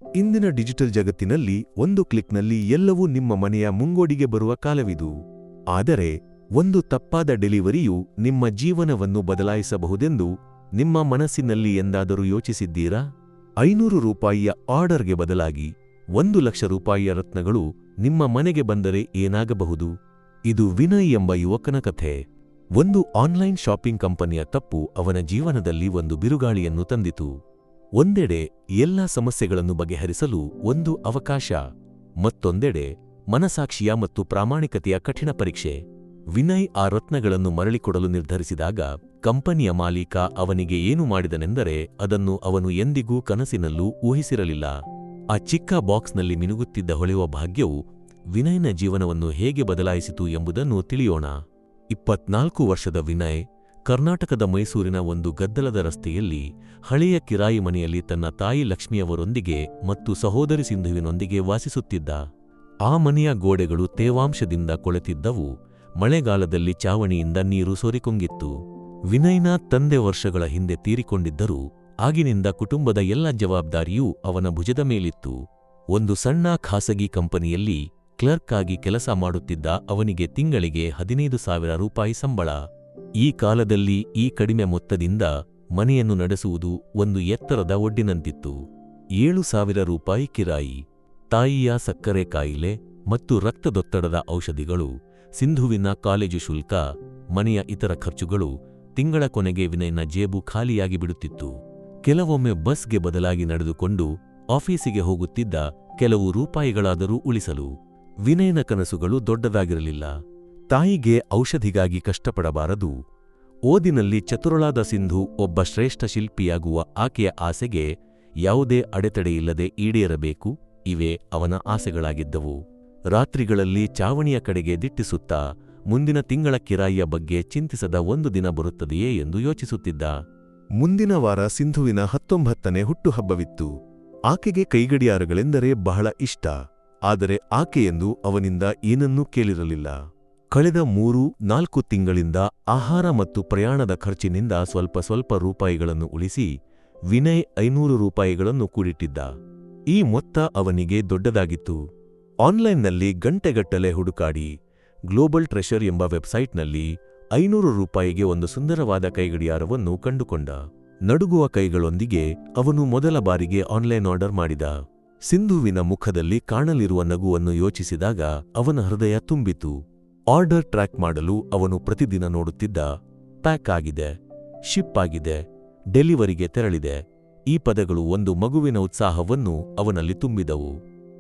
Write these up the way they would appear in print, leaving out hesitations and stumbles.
ಇಂದಿನ ಡಿಜಿಟಲ್ ಜಗತ್ತಿನಲ್ಲಿ ಒಂದು ಕ್ಲಿಕ್ನಲ್ಲಿ ಎಲ್ಲವೂ ನಿಮ್ಮ ಮನೆಯ ಮುಂಗೋಡಿಗೆ ಬರುವ ಕಾಲವಿದು. ಆದರೆ ಒಂದು ತಪ್ಪಾದ ಡೆಲಿವರಿಯು ನಿಮ್ಮ ಜೀವನವನ್ನು ಬದಲಾಯಿಸಬಹುದೆಂದು ನಿಮ್ಮ ಮನಸ್ಸಿನಲ್ಲಿ ಎಂದಾದರೂ ಯೋಚಿಸಿದ್ದೀರಾ? 500 ರೂಪಾಯಿಯ ಆರ್ಡರ್ಗೆ ಬದಲಾಗಿ 1 ಲಕ್ಷ ರೂಪಾಯಿಯ ರತ್ನಗಳು ನಿಮ್ಮ ಮನೆಗೆ ಬಂದರೆ ಏನಾಗಬಹುದು? ಇದು ವಿನಯ್ ಎಂಬ ಯುವಕನ ಕಥೆ. ಒಂದು ಆನ್ಲೈನ್ ಶಾಪಿಂಗ್ ಕಂಪನಿಯ ತಪ್ಪು ಅವನ ಜೀವನದಲ್ಲಿ ಒಂದು ಬಿರುಗಾಳಿಯನ್ನು ತಂದಿತು. ಒಂದೆಡೆ ಎಲ್ಲ ಸಮಸ್ಯೆಗಳನ್ನು ಬಗೆಹರಿಸಲು ಒಂದು ಅವಕಾಶ, ಮತ್ತೊಂದೆಡೆ ಮನಸಾಕ್ಷಿಯ ಮತ್ತು ಪ್ರಾಮಾಣಿಕತೆಯ ಕಠಿಣ ಪರೀಕ್ಷೆ. ವಿನಯ್ ಆ ರತ್ನಗಳನ್ನು ಮರಳಿಕೊಡಲು ನಿರ್ಧರಿಸಿದಾಗ ಕಂಪನಿಯ ಮಾಲೀಕ ಅವನಿಗೆ ಏನು ಮಾಡಿದನೆಂದರೆ ಅದನ್ನು ಅವನು ಎಂದಿಗೂ ಕನಸಿನಲ್ಲೂ ಊಹಿಸಿರಲಿಲ್ಲ. ಆ ಚಿಕ್ಕ ಬಾಕ್ಸ್ನಲ್ಲಿ ಮಿನುಗುತ್ತಿದ್ದ ಹೊಳೆಯುವ ಭಾಗ್ಯವು ವಿನಯ್ನ ಜೀವನವನ್ನು ಹೇಗೆ ಬದಲಾಯಿಸಿತು ಎಂಬುದನ್ನು ತಿಳಿಯೋಣ. 24 ವರ್ಷದ ವಿನಯ್ ಕರ್ನಾಟಕದ ಮೈಸೂರಿನ ಒಂದು ಗದ್ದಲದ ರಸ್ತೆಯಲ್ಲಿ ಹಳೆಯ ಕಿರಾಯಿ ಮನೆಯಲ್ಲಿ ತನ್ನ ತಾಯಿ ಲಕ್ಷ್ಮಿಯವರೊಂದಿಗೆ ಮತ್ತು ಸಹೋದರಿ ಸಿಂಧುವಿನೊಂದಿಗೆ ವಾಸಿಸುತ್ತಿದ್ದ. ಆ ಮನೆಯ ಗೋಡೆಗಳು ತೇವಾಂಶದಿಂದ ಕೊಳೆತಿದ್ದವು, ಮಳೆಗಾಲದಲ್ಲಿ ಚಾವಣಿಯಿಂದ ನೀರು ಸೋರಿಕೊಂಗಿತ್ತು. ವಿನಯ್ನ ತಂದೆ ವರ್ಷಗಳ ಹಿಂದೆ ತೀರಿಕೊಂಡಿದ್ದರೂ ಆಗಿನಿಂದ ಕುಟುಂಬದ ಎಲ್ಲ ಜವಾಬ್ದಾರಿಯೂ ಅವನ ಭುಜದ ಮೇಲಿತ್ತು. ಒಂದು ಸಣ್ಣ ಖಾಸಗಿ ಕಂಪನಿಯಲ್ಲಿ ಕ್ಲರ್ಕ್ ಆಗಿ ಕೆಲಸ ಮಾಡುತ್ತಿದ್ದ ಅವನಿಗೆ ತಿಂಗಳಿಗೆ 15,000 ರೂಪಾಯಿ ಸಂಬಳ. ಈ ಕಾಲದಲ್ಲಿ ಈ ಕಡಿಮೆ ಮೊತ್ತದಿಂದ ಮನೆಯನ್ನು ನಡೆಸುವುದು ಒಂದು ಎತ್ತರದ ಒಡ್ಡಿನಂತಿತ್ತು. 7,000 ರೂಪಾಯಿ ಕಿರಾಯಿ, ತಾಯಿಯ ಸಕ್ಕರೆ ಕಾಯಿಲೆ ಮತ್ತು ರಕ್ತದೊತ್ತಡದ ಔಷಧಿಗಳು, ಸಿಂಧುವಿನ ಕಾಲೇಜು ಶುಲ್ಕ, ಮನೆಯ ಇತರ ಖರ್ಚುಗಳು. ತಿಂಗಳ ಕೊನೆಗೆ ವಿನಯ್ನ ಜೇಬು ಖಾಲಿಯಾಗಿ ಬಿಡುತ್ತಿತ್ತು. ಕೆಲವೊಮ್ಮೆ ಬಸ್ಗೆ ಬದಲಾಗಿ ನಡೆದುಕೊಂಡು ಆಫೀಸಿಗೆ ಹೋಗುತ್ತಿದ್ದ, ಕೆಲವು ರೂಪಾಯಿಗಳಾದರೂ ಉಳಿಸಲು. ವಿನಯ್ನ ಕನಸುಗಳು ದೊಡ್ಡದಾಗಿರಲಿಲ್ಲ. ತಾಯಿಗೆ ಔಷಧಿಗಾಗಿ ಕಷ್ಟಪಡಬಾರದು, ಓದಿನಲ್ಲಿ ಚತುರಳಾದ ಸಿಂಧು ಒಬ್ಬ ಶ್ರೇಷ್ಠ ಶಿಲ್ಪಿಯಾಗುವ ಆಕೆಯ ಆಸೆಗೆ ಯಾವುದೇ ಅಡೆತಡೆಯಿಲ್ಲದೆ ಈಡೇರಬೇಕು, ಇವೇ ಅವನ ಆಸೆಗಳಾಗಿದ್ದವು. ರಾತ್ರಿಗಳಲ್ಲಿ ಚಾವಣಿಯ ಕಡೆಗೆ ದಿಟ್ಟಿಸುತ್ತಾ ಮುಂದಿನ ತಿಂಗಳ ಕಿರಾಯಿಯ ಬಗ್ಗೆ ಚಿಂತಿಸದ ಒಂದು ದಿನ ಬರುತ್ತದೆಯೇ ಎಂದು ಯೋಚಿಸುತ್ತಿದ್ದ. ಮುಂದಿನ ವಾರ ಸಿಂಧುವಿನ 19ನೇ ಹುಟ್ಟುಹಬ್ಬವಿತ್ತು. ಆಕೆಗೆ ಕೈಗಡಿಯಾರಗಳೆಂದರೆ ಬಹಳ ಇಷ್ಟ, ಆದರೆ ಆಕೆಯೆಂದು ಅವನಿಂದ ಏನನ್ನೂ ಕೇಳಿರಲಿಲ್ಲ. ಕಳೆದ 3-4 ತಿಂಗಳಿಂದ ಆಹಾರ ಮತ್ತು ಪ್ರಯಾಣದ ಖರ್ಚಿನಿಂದ ಸ್ವಲ್ಪ ರೂಪಾಯಿಗಳನ್ನು ಉಳಿಸಿ ವಿನಯ್ 500 ರೂಪಾಯಿಗಳನ್ನು ಕೂಡಿಟ್ಟಿದ್ದ. ಈ ಮೊತ್ತ ಅವನಿಗೆ ದೊಡ್ಡದಾಗಿತ್ತು. ಆನ್ಲೈನ್ನಲ್ಲಿ ಗಂಟೆಗಟ್ಟಲೆ ಹುಡುಕಾಡಿ ಗ್ಲೋಬಲ್ ಟ್ರೆಷರ್ ಎಂಬ ವೆಬ್ಸೈಟ್ನಲ್ಲಿ 500 ರೂಪಾಯಿಗೆ ಒಂದು ಸುಂದರವಾದ ಕೈಗಡಿಯಾರವನ್ನು ಕಂಡುಕೊಂಡ. ನಡುಗುವ ಕೈಗಳೊಂದಿಗೆ ಅವನು ಮೊದಲ ಬಾರಿಗೆ ಆನ್ಲೈನ್ ಆರ್ಡರ್ ಮಾಡಿದ. ಸಿಂಧುವಿನ ಮುಖದಲ್ಲಿ ಕಾಣಲಿರುವ ನಗುವನ್ನು ಯೋಚಿಸಿದಾಗ ಅವನ ಹೃದಯ ತುಂಬಿತು. ಆರ್ಡರ್ ಟ್ರ್ಯಾಕ್ ಮಾಡಲು ಅವನು ಪ್ರತಿದಿನ ನೋಡುತ್ತಿದ್ದ. ಪ್ಯಾಕ್ ಆಗಿದೆ, ಶಿಪ್ ಆಗಿದೆ, ಡೆಲಿವರಿಗೆ ತೆರಳಿದೆ. ಈ ಪದಗಳು ಒಂದು ಮಗುವಿನ ಉತ್ಸಾಹವನ್ನು ಅವನಲ್ಲಿ ತುಂಬಿದವು.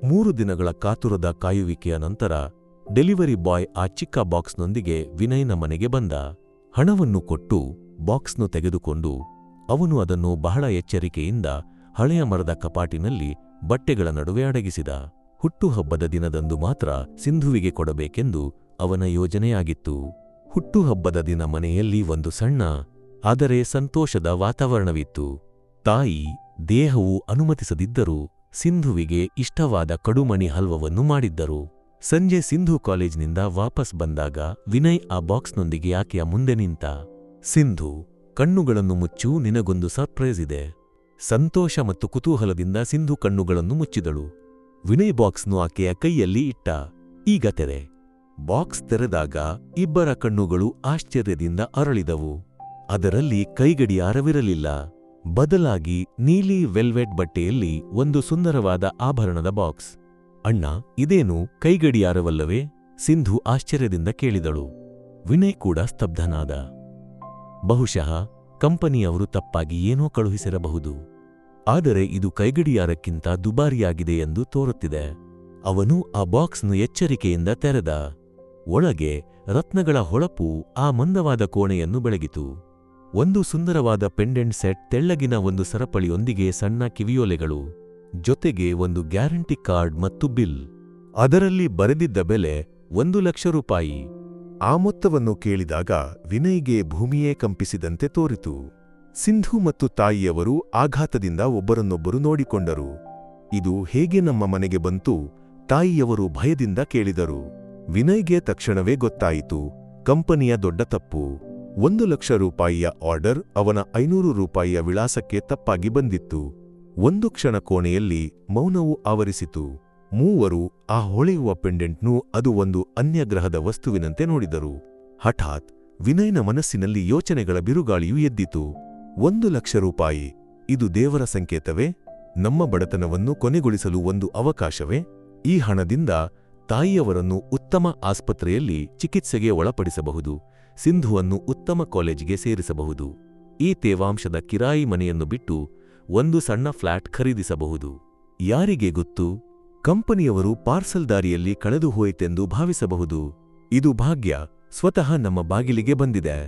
3 ದಿನಗಳ ಕಾತುರದ ಕಾಯುವಿಕೆಯ ನಂತರ ಡೆಲಿವರಿ ಬಾಯ್ ಆ ಚಿಕ್ಕ ಬಾಕ್ಸ್ನೊಂದಿಗೆ ವಿನಯ್ನ ಮನೆಗೆ ಬಂದ. ಹಣವನ್ನು ಕೊಟ್ಟು ಬಾಕ್ಸ್ನು ತೆಗೆದುಕೊಂಡು ಅವನು ಅದನ್ನು ಬಹಳ ಎಚ್ಚರಿಕೆಯಿಂದ ಹಳೆಯ ಮರದ ಕಪಾಟಿನಲ್ಲಿ ಬಟ್ಟೆಗಳ ನಡುವೆ ಅಡಗಿಸಿದ. ಹುಟ್ಟುಹಬ್ಬದ ದಿನದಂದು ಮಾತ್ರ ಸಿಂಧುವಿಗೆ ಕೊಡಬೇಕೆಂದು ಅವನ ಯೋಜನೆಯಾಗಿತ್ತು. ಹುಟ್ಟುಹಬ್ಬದ ದಿನ ಮನೆಯಲ್ಲಿ ಒಂದು ಸಣ್ಣ ಆದರೆ ಸಂತೋಷದ ವಾತಾವರಣವಿತ್ತು. ತಾಯಿ ದೇಹವು ಅನುಮತಿಸದಿದ್ದರೂ ಸಿಂಧುವಿಗೆ ಇಷ್ಟವಾದ ಕಡುಮಣಿ ಹಲ್ವವನ್ನು ಮಾಡಿದ್ದರು. ಸಂಜೆ ಸಿಂಧು ಕಾಲೇಜಿನಿಂದ ವಾಪಸ್ ಬಂದಾಗ ವಿನಯ್ ಆ ಬಾಕ್ಸ್ನೊಂದಿಗೆ ಆಕೆಯ ಮುಂದೆ ನಿಂತ. ಸಿಂಧು, ಕಣ್ಣುಗಳನ್ನು ಮುಚ್ಚು, ನಿನಗೊಂದು ಸರ್ಪ್ರೈಸ್ ಇದೆ. ಸಂತೋಷ ಮತ್ತು ಕುತೂಹಲದಿಂದ ಸಿಂಧು ಕಣ್ಣುಗಳನ್ನು ಮುಚ್ಚಿದಳು. ವಿನಯ್ ಬಾಕ್ಸ್ನು ಆಕೆಯ ಕೈಯಲ್ಲಿ ಇಟ್ಟ. ಈಗ ತೆರೆ. ಬಾಕ್ಸ್ ತೆರೆದಾಗ ಇಬ್ಬರ ಕಣ್ಣುಗಳು ಆಶ್ಚರ್ಯದಿಂದ ಅರಳಿದವು. ಅದರಲ್ಲಿ ಕೈಗಡಿಯಾರವಿರಲಿಲ್ಲ. ಬದಲಾಗಿ ನೀಲಿ ವೆಲ್ವೆಟ್ ಬಟ್ಟೆಯಲ್ಲಿ ಒಂದು ಸುಂದರವಾದ ಆಭರಣದ ಬಾಕ್ಸ್. ಅಣ್ಣ, ಇದೇನು ಕೈಗಡಿಯಾರವಲ್ಲವೇ? ಸಿಂಧು ಆಶ್ಚರ್ಯದಿಂದ ಕೇಳಿದಳು. ವಿನಯ್ ಕೂಡ ಸ್ತಬ್ಧನಾದ. ಬಹುಶಃ ಕಂಪನಿಯವರು ತಪ್ಪಾಗಿ ಏನೋ ಕಳುಹಿಸಿರಬಹುದು, ಆದರೆ ಇದು ಕೈಗಡಿಯಾರಕ್ಕಿಂತ ದುಬಾರಿಯಾಗಿದೆ ಎಂದು ತೋರುತ್ತಿದೆ. ಅವನು ಆ ಬಾಕ್ಸ್ನು ಎಚ್ಚರಿಕೆಯಿಂದ ತೆರೆದ. ಒಳಗೆ ರತ್ನಗಳ ಹೊಳಪು ಆ ಮಂದವಾದ ಕೋಣೆಯನ್ನು ಬೆಳಗಿತು. ಒಂದು ಸುಂದರವಾದ ಪೆಂಡೆಂಟ್ ಸೆಟ್, ತೆಳ್ಳಗಿನ ಒಂದು ಸರಪಳಿಯೊಂದಿಗೆ ಸಣ್ಣ ಕಿವಿಯೋಲೆಗಳು, ಜೊತೆಗೆ ಒಂದು ಗ್ಯಾರಂಟಿ ಕಾರ್ಡ್ ಮತ್ತು ಬಿಲ್. ಅದರಲ್ಲಿ ಬರೆದಿದ್ದ ಬೆಲೆ 1 ಲಕ್ಷ ರೂಪಾಯಿ. ಆ ಮೊತ್ತವನ್ನು ಕೇಳಿದಾಗ ವಿನಯ್ಗೆ ಭೂಮಿಯೇ ಕಂಪಿಸಿದಂತೆ ತೋರಿತು. ಸಿಂಧು ಮತ್ತು ತಾಯಿಯವರು ಆಘಾತದಿಂದ ಒಬ್ಬರನ್ನೊಬ್ಬರು ನೋಡಿಕೊಂಡರು. ಇದು ಹೇಗೆ ನಮ್ಮ ಮನೆಗೆ ಬಂತು? ತಾಯಿಯವರು ಭಯದಿಂದ ಕೇಳಿದರು. ವಿನಯ್ಗೆ ತಕ್ಷಣವೇ ಗೊತ್ತಾಯಿತು, ಕಂಪನಿಯ ದೊಡ್ಡ ತಪ್ಪು. 1 ಲಕ್ಷ ರೂಪಾಯಿಯ ಆರ್ಡರ್ ಅವನ 500 ರೂಪಾಯಿಯ ವಿಳಾಸಕ್ಕೆ ತಪ್ಪಾಗಿ ಬಂದಿತ್ತು. ಒಂದು ಕ್ಷಣ ಕೋಣೆಯಲ್ಲಿ ಮೌನವು ಆವರಿಸಿತು. ಮೂವರು ಆ ಹೊಳೆಯುವ ಪೆಂಡೆಂಟ್ನು ಅದು ಒಂದು ಅನ್ಯಗ್ರಹದ ವಸ್ತುವಿನಂತೆ ನೋಡಿದರು. ಹಠಾತ್ ವಿನಯ್ನ ಮನಸ್ಸಿನಲ್ಲಿ ಯೋಚನೆಗಳ ಬಿರುಗಾಳಿಯು ಎದ್ದಿತು. 1,00,000 ರೂಪಾಯಿ, ಇದು ದೇವರ ಸಂಕೇತವೇ? ನಮ್ಮ ಬಡತನವನ್ನು ಕೊನೆಗೊಳಿಸಲು ಒಂದು ಅವಕಾಶವೇ? ಈ ಹಣದಿಂದ ತಾಯಿಯವರನ್ನು ಉತ್ತಮ ಆಸ್ಪತ್ರೆಯಲ್ಲಿ ಚಿಕಿತ್ಸೆಗೆ ಒಳಪಡಿಸಬಹುದು, ಸಿಂಧುವನ್ನು ಉತ್ತಮ ಕಾಲೇಜಿಗೆ ಸೇರಿಸಬಹುದು, ಈ ತೇವಾಂಶದ ಕಿರಾಯಿ ಮನೆಯನ್ನು ಬಿಟ್ಟು ಒಂದು ಸಣ್ಣ ಫ್ಲಾಟ್ ಖರೀದಿಸಬಹುದು. ಯಾರಿಗೆ ಗೊತ್ತು, ಕಂಪನಿಯವರು ಪಾರ್ಸಲ್ ದಾರಿಯಲ್ಲಿ ಕಳೆದು ಹೋಯಿತೆಂದು ಭಾವಿಸಬಹುದು. ಇದು ಭಾಗ್ಯ ಸ್ವತಃ ನಮ್ಮ ಬಾಗಿಲಿಗೆ ಬಂದಿದೆ.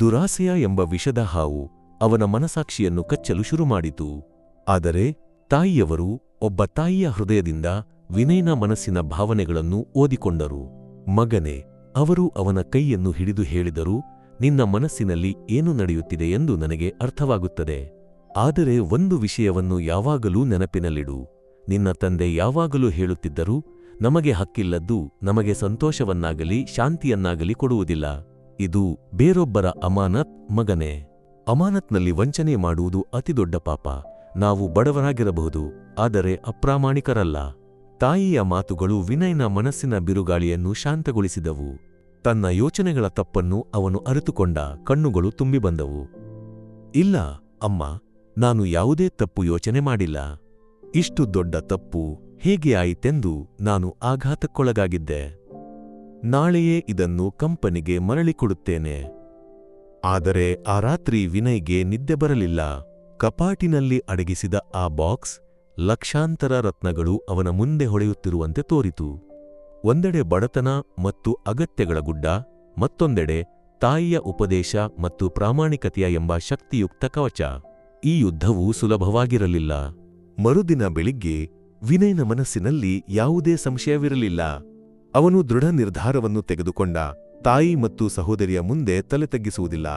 ದುರಾಸೆಯ ಎಂಬ ವಿಷದ ಹಾವು ಅವನ ಮನಸಾಕ್ಷಿಯನ್ನು ಕಚ್ಚಲು ಶುರುಮಾಡಿತು. ಆದರೆ ತಾಯಿಯವರು ಒಬ್ಬ ತಾಯಿಯ ಹೃದಯದಿಂದ ವಿನಯ್ನ ಮನಸ್ಸಿನ ಭಾವನೆಗಳನ್ನು ಓದಿಕೊಂಡರು. ಮಗನೇ, ಅವರು ಅವನ ಕೈಯನ್ನು ಹಿಡಿದು ಹೇಳಿದರು, ನಿನ್ನ ಮನಸ್ಸಿನಲ್ಲಿ ಏನು ನಡೆಯುತ್ತಿದೆ ಎಂದು ನನಗೆ ಅರ್ಥವಾಗುತ್ತದೆ. ಆದರೆ ಒಂದು ವಿಷಯವನ್ನು ಯಾವಾಗಲೂ ನೆನಪಿನಲ್ಲಿಡು. ನಿನ್ನ ತಂದೆ ಯಾವಾಗಲೂ ಹೇಳುತ್ತಿದ್ದರು, ನಮಗೆ ಹಕ್ಕಿಲ್ಲದ್ದು ನಮಗೆ ಸಂತೋಷವನ್ನಾಗಲಿ ಶಾಂತಿಯನ್ನಾಗಲಿ ಕೊಡುವುದಿಲ್ಲ. ಇದು ಬೇರೊಬ್ಬರ ಅಮಾನತ್ ಮಗನೇ. ಅಮಾನತ್ನಲ್ಲಿ ವಂಚನೆ ಮಾಡುವುದು ಅತಿದೊಡ್ಡ ಪಾಪ. ನಾವು ಬಡವರಾಗಿರಬಹುದು, ಆದರೆ ಅಪ್ರಾಮಾಣಿಕರಲ್ಲ. ತಾಯಿಯ ಮಾತುಗಳು ವಿನಯ್ನ ಮನಸ್ಸಿನ ಬಿರುಗಾಳಿಯನ್ನು ಶಾಂತಗೊಳಿಸಿದವು. ತನ್ನ ಯೋಚನೆಗಳ ತಪ್ಪನ್ನು ಅವನು ಅರಿತುಕೊಂಡ. ಕಣ್ಣುಗಳು ತುಂಬಿ ಬಂದವು. ಇಲ್ಲ ಅಮ್ಮ, ನಾನು ಯಾವುದೇ ತಪ್ಪು ಯೋಚನೆ ಮಾಡಿಲ್ಲ. ಇಷ್ಟು ದೊಡ್ಡ ತಪ್ಪು ಹೇಗೆ ಆಯಿತೆಂದು ನಾನು ಆಘಾತಕ್ಕೊಳಗಾಗಿದ್ದೆ. ನಾಳೆಯೇ ಇದನ್ನು ಕಂಪನಿಗೆ ಮರಳಿಕೊಡುತ್ತೇನೆ. ಆದರೆ ಆ ರಾತ್ರಿ ವಿನಯ್ಗೆ ನಿದ್ದೆ ಬರಲಿಲ್ಲ. ಕಪಾಟಿನಲ್ಲಿ ಅಡಗಿಸಿದ ಆ ಬಾಕ್ಸ್ ಲಕ್ಷಾಂತರ ರತ್ನಗಳು ಅವನ ಮುಂದೆ ಹೊಳೆಯುತ್ತಿರುವಂತೆ ತೋರಿತು. ಒಂದೆಡೆ ಬಡತನ ಮತ್ತು ಅಗತ್ಯಗಳ ಗುಡ್ಡ, ಮತ್ತೊಂದೆಡೆ ತಾಯಿಯ ಉಪದೇಶ ಮತ್ತು ಪ್ರಾಮಾಣಿಕತೆಯ ಎಂಬ ಶಕ್ತಿಯುಕ್ತ ಕವಚ. ಈ ಯುದ್ಧವು ಸುಲಭವಾಗಿರಲಿಲ್ಲ. ಮರುದಿನ ಬೆಳಿಗ್ಗೆ ವಿನಯ್ನ ಮನಸ್ಸಿನಲ್ಲಿ ಯಾವುದೇ ಸಂಶಯವಿರಲಿಲ್ಲ. ಅವನು ದೃಢ ನಿರ್ಧಾರವನ್ನು ತೆಗೆದುಕೊಂಡ. ತಾಯಿ ಮತ್ತು ಸಹೋದರಿಯ ಮುಂದೆ ತಲೆ ತಗ್ಗಿಸುವುದಿಲ್ಲ,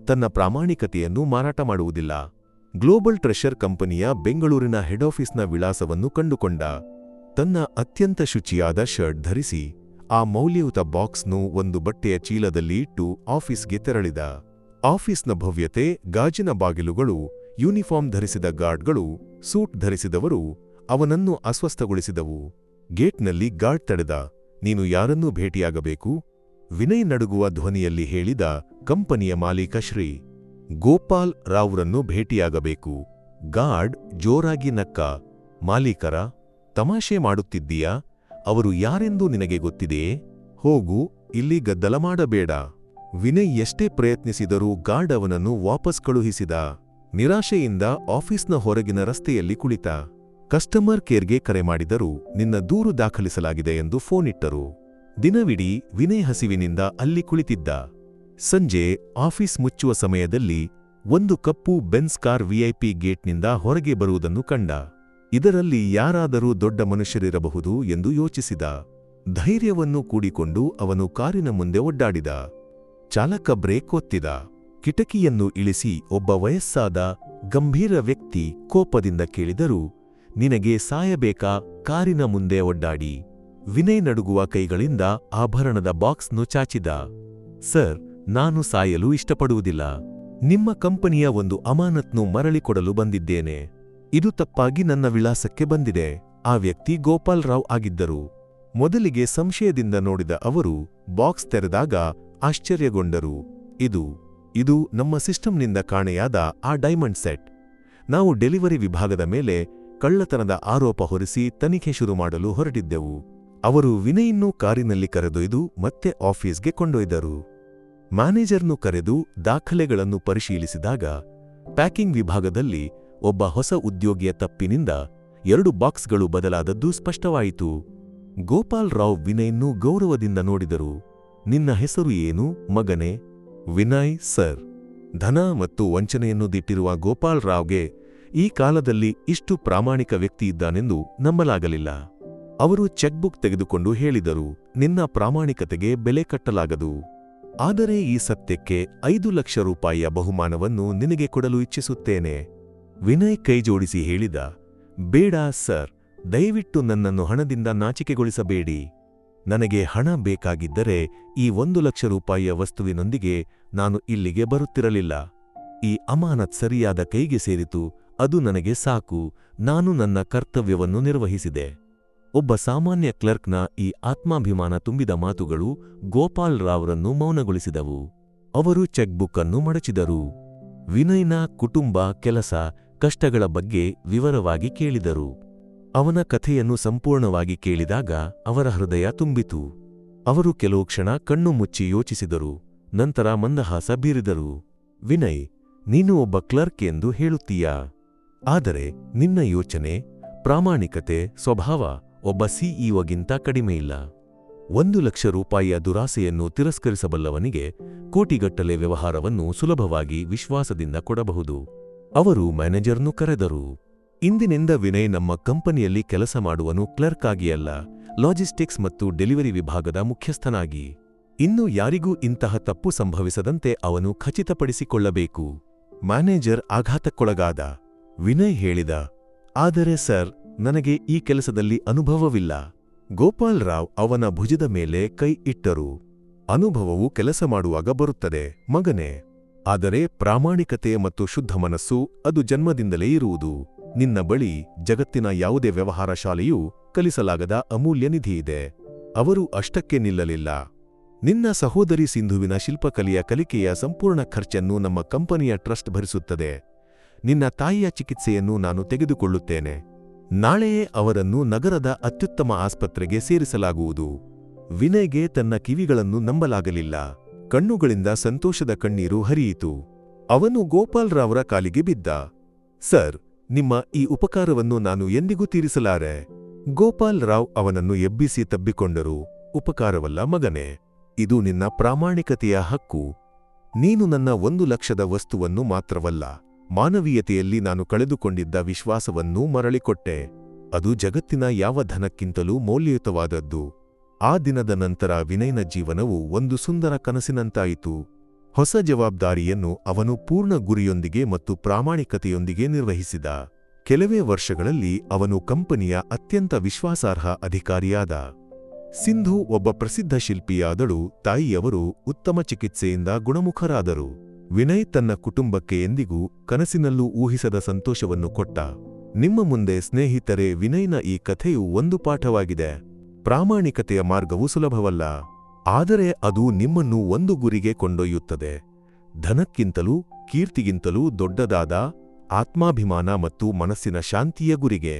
ತನ್ನ ಪ್ರಾಮಾಣಿಕತೆಯನ್ನು ಮಾರಾಟ ಮಾಡುವುದಿಲ್ಲ. ಗ್ಲೋಬಲ್ ಟ್ರೆಷರ್ ಕಂಪನಿಯ ಬೆಂಗಳೂರಿನ ಹೆಡ್ ಆಫೀಸ್ನ ವಿಳಾಸವನ್ನು ಕಂಡುಕೊಂಡ. ತನ್ನ ಅತ್ಯಂತ ಶುಚಿಯಾದ ಶರ್ಟ್ ಧರಿಸಿ ಆ ಮೌಲ್ಯಯುತ ಬಾಕ್ಸ್ನು ಒಂದು ಬಟ್ಟೆಯ ಚೀಲದಲ್ಲಿ ಇಟ್ಟು ಆಫೀಸ್ಗೆ ತೆರಳಿದ. ಆಫೀಸ್ನ ಭವ್ಯತೆ, ಗಾಜಿನ ಬಾಗಿಲುಗಳು, ಯೂನಿಫಾರ್ಮ್ ಧರಿಸಿದ ಗಾರ್ಡ್ಗಳು, ಸೂಟ್ ಧರಿಸಿದವರು ಅವನನ್ನು ಅಸ್ವಸ್ಥಗೊಳಿಸಿದವು. ಗೇಟ್ನಲ್ಲಿ ಗಾರ್ಡ್ ತಡೆದ. ನೀನು ಯಾರನ್ನೂ ಭೇಟಿಯಾಗಬೇಕು? ವಿನಯ್ ನಡುಗುವ ಧ್ವನಿಯಲ್ಲಿ ಹೇಳಿದ. ಕಂಪನಿಯ ಮಾಲೀಕ ಶ್ರೀ ಗೋಪಾಲ್ ರಾವ್ರನ್ನು ಭೇಟಿಯಾಗಬೇಕು. ಗಾರ್ಡ್ ಜೋರಾಗಿ ನಕ್ಕ. ಮಾಲೀಕರ? ತಮಾಷೆ ಮಾಡುತ್ತಿದ್ದೀಯಾ? ಅವರು ಯಾರೆಂದು ನಿನಗೆ ಗೊತ್ತಿದೆಯೇ? ಹೋಗು, ಇಲ್ಲಿ ಗದ್ದಲ ಮಾಡಬೇಡ. ವಿನಯ್ ಎಷ್ಟೇ ಪ್ರಯತ್ನಿಸಿದರೂ ಗಾರ್ಡ್ ಅವನನ್ನು ವಾಪಸ್ ಕಳುಹಿಸಿದ. ನಿರಾಶೆಯಿಂದ ಆಫೀಸ್ನ ಹೊರಗಿನ ರಸ್ತೆಯಲ್ಲಿ ಕುಳಿತ. ಕಸ್ಟಮರ್ ಕೇರ್ಗೆ ಕರೆ ಮಾಡಿದರು. ನಿನ್ನ ದೂರು ದಾಖಲಿಸಲಾಗಿದೆ ಎಂದು ಫೋನಿಟ್ಟರು. ದಿನವಿಡೀ ವಿನಯ್ ಹಸಿವಿನಿಂದ ಅಲ್ಲಿ ಕುಳಿತಿದ್ದ. ಸಂಜೆ ಆಫೀಸ್ ಮುಚ್ಚುವ ಸಮಯದಲ್ಲಿ ಒಂದು ಕಪ್ಪು ಬೆನ್ಸ್ ಕಾರ್ ವಿಐಪಿ ಗೇಟ್ನಿಂದ ಹೊರಗೆ ಬರುವುದನ್ನು ಕಂಡ. ಇದರಲ್ಲಿ ಯಾರಾದರೂ ದೊಡ್ಡ ಮನುಷ್ಯರಿರಬಹುದು ಎಂದು ಯೋಚಿಸಿದ. ಧೈರ್ಯವನ್ನು ಕೂಡಿಕೊಂಡು ಅವನು ಕಾರಿನ ಮುಂದೆ ಒಡ್ಡಾಡಿದ. ಚಾಲಕ ಬ್ರೇಕ್ ಒತ್ತಿದ. ಕಿಟಕಿಯನ್ನು ಇಳಿಸಿ ಒಬ್ಬ ವಯಸ್ಸಾದ ಗಂಭೀರ ವ್ಯಕ್ತಿ ಕೋಪದಿಂದ ಕೇಳಿದರು, ನಿನಗೆ ಸಾಯಬೇಕಾ? ಕಾರಿನ ಮುಂದೆ ಒಡ್ಡಾಡಿ. ವಿನಯ್ ನಡುಗುವ ಕೈಗಳಿಂದ ಆಭರಣದ ಬಾಕ್ಸ್ನು ಚಾಚಿದ. ಸರ್, ನಾನು ಸಾಯಲು ಇಷ್ಟಪಡುವುದಿಲ್ಲ. ನಿಮ್ಮ ಕಂಪನಿಯ ಒಂದು ಅಮಾನತ್ನು ಮರಳಿಕೊಡಲು ಬಂದಿದ್ದೇನೆ. ಇದು ತಪ್ಪಾಗಿ ನನ್ನ ವಿಳಾಸಕ್ಕೆ ಬಂದಿದೆ. ಆ ವ್ಯಕ್ತಿ ಗೋಪಾಲ್ ರಾವ್ ಆಗಿದ್ದರು. ಮೊದಲಿಗೆ ಸಂಶಯದಿಂದ ನೋಡಿದ ಅವರು ಬಾಕ್ಸ್ ತೆರೆದಾಗ ಆಶ್ಚರ್ಯಗೊಂಡರು. ಇದು ನಮ್ಮ ಸಿಸ್ಟಮ್ನಿಂದ ಕಾಣೆಯಾದ ಆ ಡೈಮಂಡ್ ಸೆಟ್. ನಾವು ಡೆಲಿವರಿ ವಿಭಾಗದ ಮೇಲೆ ಕಳ್ಳತನದ ಆರೋಪ ಹೊರಿಸಿ ತನಿಖೆ ಶುರು ಮಾಡಲು ಹೊರಟಿದ್ದೆವು. ಅವರು ವಿನಯ್ನೂ ಕಾರಿನಲ್ಲಿ ಕರೆದೊಯ್ದು ಮತ್ತೆ ಆಫೀಸ್ಗೆ ಕೊಂಡೊಯ್ದರು. ಮ್ಯಾನೇಜರ್ನು ಕರೆದು ದಾಖಲೆಗಳನ್ನು ಪರಿಶೀಲಿಸಿದಾಗ ಪ್ಯಾಕಿಂಗ್ ವಿಭಾಗದಲ್ಲಿ ಒಬ್ಬ ಹೊಸ ಉದ್ಯೋಗಿಯ ತಪ್ಪಿನಿಂದ 2 ಬಾಕ್ಸ್ಗಳು ಬದಲಾದದ್ದು ಸ್ಪಷ್ಟವಾಯಿತು. ಗೋಪಾಲ್ ರಾವ್ ವಿನಯ್ನೂ ಗೌರವದಿಂದ ನೋಡಿದರು. ನಿನ್ನ ಹೆಸರು ಏನು, ಮಗನೇ? ವಿನಯ್ ಸರ್. ಧನ ಮತ್ತು ವಂಚನೆಯನ್ನು ದಿಟ್ಟಿರುವ ಗೋಪಾಲ್ ರಾವ್ಗೆ ಈ ಕಾಲದಲ್ಲಿ ಇಷ್ಟು ಪ್ರಾಮಾಣಿಕ ವ್ಯಕ್ತಿಯಿದ್ದಾನೆಂದು ನಂಬಲಾಗಲಿಲ್ಲ. ಅವರು ಚೆಕ್ಬುಕ್ ತೆಗೆದುಕೊಂಡು ಹೇಳಿದರು, ನಿನ್ನ ಪ್ರಾಮಾಣಿಕತೆಗೆ ಬೆಲೆ ಕಟ್ಟಲಾಗದು. ಆದರೆ ಈ ಸತ್ಯಕ್ಕೆ 5 ಲಕ್ಷ ರೂಪಾಯಿಯ ಬಹುಮಾನವನ್ನು ನಿನಗೆ ಕೊಡಲು ಇಚ್ಛಿಸುತ್ತೇನೆ. ವಿನಯ್ ಕೈಜೋಡಿಸಿ ಹೇಳಿದ, ಬೇಡ ಸರ್, ದಯವಿಟ್ಟು ನನ್ನನ್ನು ಹಣದಿಂದ ನಾಚಿಕೆಗೊಳಿಸಬೇಡಿ. ನನಗೆ ಹಣ ಬೇಕಾಗಿದ್ದರೆ ಈ 1 ಲಕ್ಷ ರೂಪಾಯಿಯ ವಸ್ತುವಿನೊಂದಿಗೆ ನಾನು ಇಲ್ಲಿಗೆ ಬರುತ್ತಿರಲಿಲ್ಲ. ಈ ಅಮಾನತ್ ಸರಿಯಾದ ಕೈಗೆ ಸೇರಿತು, ಅದು ನನಗೆ ಸಾಕು, ನಾನು ನನ್ನ ಕರ್ತವ್ಯವನ್ನು ನಿರ್ವಹಿಸಿದೆ. ಒಬ್ಬ ಸಾಮಾನ್ಯ ಕ್ಲರ್ಕ್ನ ಈ ಆತ್ಮಾಭಿಮಾನ ತುಂಬಿದ ಮಾತುಗಳು ಗೋಪಾಲ್ ರಾವ್ರನ್ನು ಮೌನಗೊಳಿಸಿದವು. ಅವರು ಚೆಕ್ಬುಕ್ ಅನ್ನು ಮಡಚಿದರು. ವಿನಯ್ನ ಕುಟುಂಬ, ಕೆಲಸ, ಕಷ್ಟಗಳ ಬಗ್ಗೆ ವಿವರವಾಗಿ ಕೇಳಿದರು. ಅವನ ಕಥೆಯನ್ನು ಸಂಪೂರ್ಣವಾಗಿ ಕೇಳಿದಾಗ ಅವರ ಹೃದಯ ತುಂಬಿತು. ಅವರು ಕೆಲವು ಕ್ಷಣ ಕಣ್ಣು ಮುಚ್ಚಿ ಯೋಚಿಸಿದರು. ನಂತರ ಮಂದಹಾಸ ಬೀರಿದರು. ವಿನಯ್, ನೀನು ಒಬ್ಬ ಕ್ಲರ್ಕ್ ಎಂದು ಹೇಳುತ್ತೀಯಾ? ಆದರೆ ನಿನ್ನ ಯೋಚನೆ, ಪ್ರಾಮಾಣಿಕತೆ, ಸ್ವಭಾವ ಒಬ್ಬ ಸಿಇಒಗಿಂತ ಕಡಿಮೆಯಿಲ್ಲ. 1,00,000 ರೂಪಾಯಿಯ ದುರಾಸೆಯನ್ನು ತಿರಸ್ಕರಿಸಬಲ್ಲವನಿಗೆ ಕೋಟಿಗಟ್ಟಲೆ ವ್ಯವಹಾರವನ್ನು ಸುಲಭವಾಗಿ ವಿಶ್ವಾಸದಿಂದ ಕೊಡಬಹುದು. ಅವರು ಮ್ಯಾನೇಜರ್ನು ಕರೆದರು. ಇಂದಿನಿಂದ ವಿನಯ್ ನಮ್ಮ ಕಂಪನಿಯಲ್ಲಿ ಕೆಲಸ ಮಾಡುವನು ಕ್ಲರ್ಕ್ ಆಗಿಯಲ್ಲ, ಲಾಜಿಸ್ಟಿಕ್ಸ್ ಮತ್ತು ಡೆಲಿವರಿ ವಿಭಾಗದ ಮುಖ್ಯಸ್ಥನಾಗಿ. ಇನ್ನು ಯಾರಿಗೂ ಇಂತಹ ತಪ್ಪು ಸಂಭವಿಸದಂತೆ ಅವನು ಖಚಿತಪಡಿಸಿಕೊಳ್ಳಬೇಕು. ಮ್ಯಾನೇಜರ್ ಆಘಾತಕ್ಕೊಳಗಾದ. ವಿನಯ್ ಹೇಳಿದ, ಆದರೆ ಸರ್, ನನಗೆ ಈ ಕೆಲಸದಲ್ಲಿ ಅನುಭವವಿಲ್ಲ. ಗೋಪಾಲ್ ರಾವ್ ಅವನ ಭುಜದ ಮೇಲೆ ಕೈ ಇಟ್ಟರು. ಅನುಭವವು ಕೆಲಸ ಮಾಡುವಾಗ ಬರುತ್ತದೆ, ಮಗನೇ. ಆದರೆ ಪ್ರಾಮಾಣಿಕತೆ ಮತ್ತು ಶುದ್ಧ ಮನಸ್ಸು ಅದು ಜನ್ಮದಿಂದಲೇ ಇರುವುದು. ನಿನ್ನ ಬಳಿ ಜಗತ್ತಿನ ಯಾವುದೇ ವ್ಯವಹಾರ ಶಾಲೆಯೂ ಕಲಿಸಲಾಗದ ಅಮೂಲ್ಯ ನಿಧಿಯಿದೆ. ಅವರು ಅಷ್ಟಕ್ಕೆ ನಿಲ್ಲಲಿಲ್ಲ. ನಿನ್ನ ಸಹೋದರಿ ಸಿಂಧುವಿನ ಶಿಲ್ಪಕಲೆಯ ಕಲಿಕೆಯ ಸಂಪೂರ್ಣ ಖರ್ಚನ್ನು ನಮ್ಮ ಕಂಪನಿಯ ಟ್ರಸ್ಟ್ ಭರಿಸುತ್ತದೆ. ನಿನ್ನ ತಾಯಿಯ ಚಿಕಿತ್ಸೆಯನ್ನು ನಾನು ತೆಗೆದುಕೊಳ್ಳುತ್ತೇನೆ. ನಾಳೆಯೇ ಅವರನ್ನು ನಗರದ ಅತ್ಯುತ್ತಮ ಆಸ್ಪತ್ರೆಗೆ ಸೇರಿಸಲಾಗುವುದು. ವಿನಯ್ಗೆ ತನ್ನ ಕಿವಿಗಳನ್ನು ನಂಬಲಾಗಲಿಲ್ಲ. ಕಣ್ಣುಗಳಿಂದ ಸಂತೋಷದ ಕಣ್ಣೀರು ಹರಿಯಿತು. ಅವನು ಗೋಪಾಲ್ ರಾವ್ರ ಕಾಲಿಗೆ ಬಿದ್ದ. ಸರ್, ನಿಮ್ಮ ಈ ಉಪಕಾರವನ್ನು ನಾನು ಎಂದಿಗೂ ತೀರಿಸಲಾರೆ. ಗೋಪಾಲ್ ರಾವ್ ಅವನನ್ನು ಎಬ್ಬಿಸಿ ತಬ್ಬಿಕೊಂಡರು. ಉಪಕಾರವಲ್ಲ ಮಗನೇ, ಇದು ನಿನ್ನ ಪ್ರಾಮಾಣಿಕತೆಯ ಹಕ್ಕು. ನೀನು ನನ್ನ 1,00,000 ವಸ್ತುವನ್ನು ಮಾತ್ರವಲ್ಲ, ಮಾನವೀಯತೆಯಲ್ಲಿ ನಾನು ಕಳೆದುಕೊಂಡಿದ್ದ ವಿಶ್ವಾಸವನ್ನೂ ಮರಳಿಕೊಟ್ಟೆ. ಅದು ಜಗತ್ತಿನ ಯಾವ ಧನಕ್ಕಿಂತಲೂ ಮೌಲ್ಯಯುತವಾದದ್ದು. ಆ ದಿನದ ನಂತರ ವಿನಯ್ನ ಜೀವನವು ಒಂದು ಸುಂದರ ಕನಸಿನಂತಾಯಿತು. ಹೊಸ ಜವಾಬ್ದಾರಿಯನ್ನು ಅವನು ಪೂರ್ಣ ಗುರಿಯೊಂದಿಗೆ ಮತ್ತು ಪ್ರಾಮಾಣಿಕತೆಯೊಂದಿಗೆ ನಿರ್ವಹಿಸಿದ. ಕೆಲವೇ ವರ್ಷಗಳಲ್ಲಿ ಅವನು ಕಂಪನಿಯ ಅತ್ಯಂತ ವಿಶ್ವಾಸಾರ್ಹ ಅಧಿಕಾರಿಯಾದ. ಸಿಂಧು ಒಬ್ಬ ಪ್ರಸಿದ್ಧ ಶಿಲ್ಪಿಯಾದಳು. ತಾಯಿಯವರು ಉತ್ತಮ ಚಿಕಿತ್ಸೆಯಿಂದ ಗುಣಮುಖರಾದರು. ವಿನಯ್ ತನ್ನ ಕುಟುಂಬಕ್ಕೆ ಎಂದಿಗೂ ಕನಸಿನಲ್ಲೂ ಊಹಿಸದ ಸಂತೋಷವನ್ನು ಕೊಟ್ಟ. ನಿಮ್ಮ ಮುಂದೆ ಸ್ನೇಹಿತರೆ, ವಿನಯ್ನ ಈ ಕಥೆಯು ಒಂದು ಪಾಠವಾಗಿದೆ. ಪ್ರಾಮಾಣಿಕತೆಯ ಮಾರ್ಗವು ಸುಲಭವಲ್ಲ, ಆದರೆ ಅದು ನಿಮ್ಮನ್ನು ಒಂದು ಗುರಿಗೆ ಕೊಂಡೊಯ್ಯುತ್ತದೆ. ಧನಕ್ಕಿಂತಲೂ ಕೀರ್ತಿಗಿಂತಲೂ ದೊಡ್ಡದಾದ ಆತ್ಮಾಭಿಮಾನ ಮತ್ತು ಮನಸ್ಸಿನ ಶಾಂತಿಯ ಗುರಿಗೆ.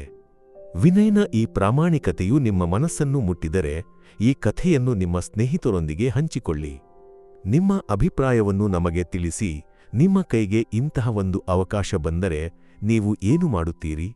ವಿನಯ್ನ ಈ ಪ್ರಾಮಾಣಿಕತೆಯು ನಿಮ್ಮ ಮನಸ್ಸನ್ನು ಮುಟ್ಟಿದರೆ, ಈ ಕಥೆಯನ್ನು ನಿಮ್ಮ ಸ್ನೇಹಿತರೊಂದಿಗೆ ಹಂಚಿಕೊಳ್ಳಿ. ನಿಮ್ಮ ಅಭಿಪ್ರಾಯವನ್ನು ನಮಗೆ ತಿಳಿಸಿ. ನಿಮ್ಮ ಕೈಗೆ ಇಂತಹ ಒಂದು ಅವಕಾಶ ಬಂದರೆ ನೀವು ಏನು ಮಾಡುತ್ತೀರಿ?